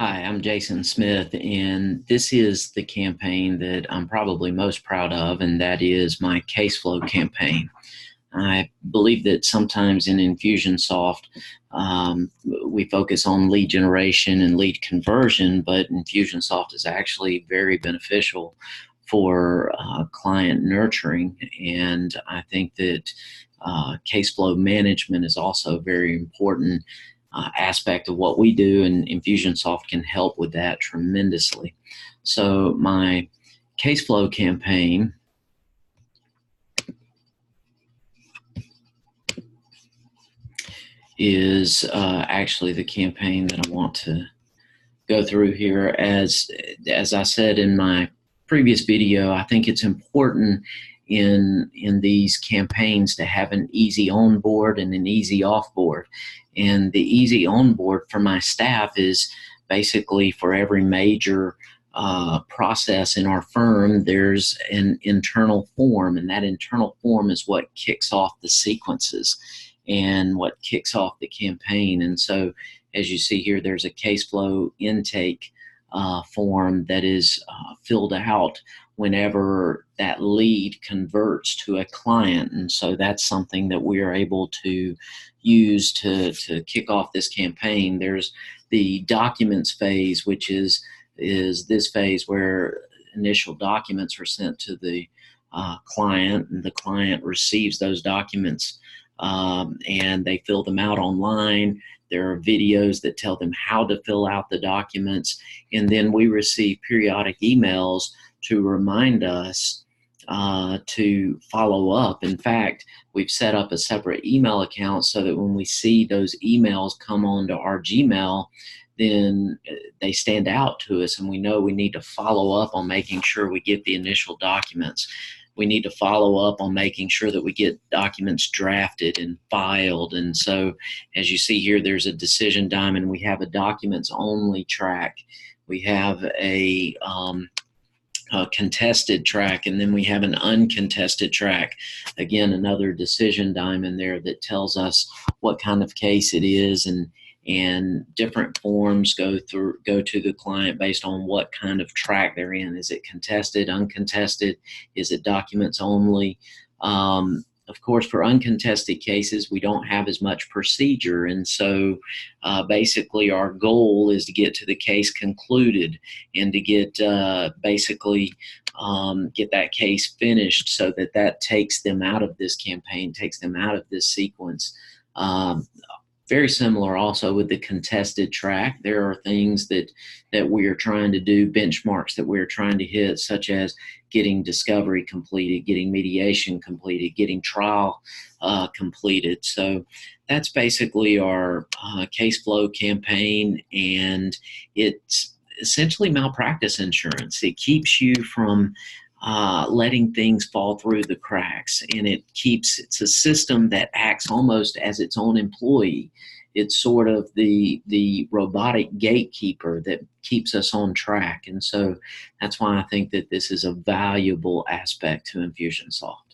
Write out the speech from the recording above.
Hi, I'm Jason Smith, and this is the campaign that I'm probably most proud of, and that is my CaseFlow campaign. I believe that sometimes in Infusionsoft, we focus on lead generation and lead conversion, but Infusionsoft is actually very beneficial for client nurturing, and I think that case flow management is also very important aspect of what we do, and Infusionsoft can help with that tremendously. So my case flow campaign is actually the campaign that I want to go through here. As I said in my previous video, I think it's important in these campaigns to have an easy on board and an easy off board. And the easy on board for my staff is basically for every major process in our firm, there's an internal form, and that internal form is what kicks off the sequences and what kicks off the campaign. And so as you see here, there's a case flow intake form that is filled out whenever that lead converts to a client. And so that's something that we are able to use to kick off this campaign. There's the documents phase, which is this phase where initial documents are sent to the client, and the client receives those documents and they fill them out online. There are videos that tell them how to fill out the documents, and then we receive periodic emails to remind us to follow up. In fact, we've set up a separate email account so that when we see those emails come onto our Gmail, then they stand out to us, and we know we need to follow up on making sure we get the initial documents. We need to follow up on making sure that we get documents drafted and filed. And so as you see here, there's a decision diamond. We have a documents only track. We have a contested track, and then we have an uncontested track. Again, another decision diamond there that tells us what kind of case it is, and different forms go to the client based on what kind of track they're in. Is it contested, uncontested? Is it documents only? Of course, for uncontested cases, we don't have as much procedure. And so basically our goal is to get to the case concluded and to get basically get that case finished so that that takes them out of this campaign, takes them out of this sequence. Very similar also with the contested track. There are things that we are trying to do, benchmarks that we're trying to hit, such as getting discovery completed, getting mediation completed, getting trial completed. So that's basically our case flow campaign, and it's essentially malpractice insurance. It keeps you from letting things fall through the cracks, and it's a system that acts almost as its own employee. It's sort of the robotic gatekeeper that keeps us on track. And so that's why I think that this is a valuable aspect to Infusionsoft.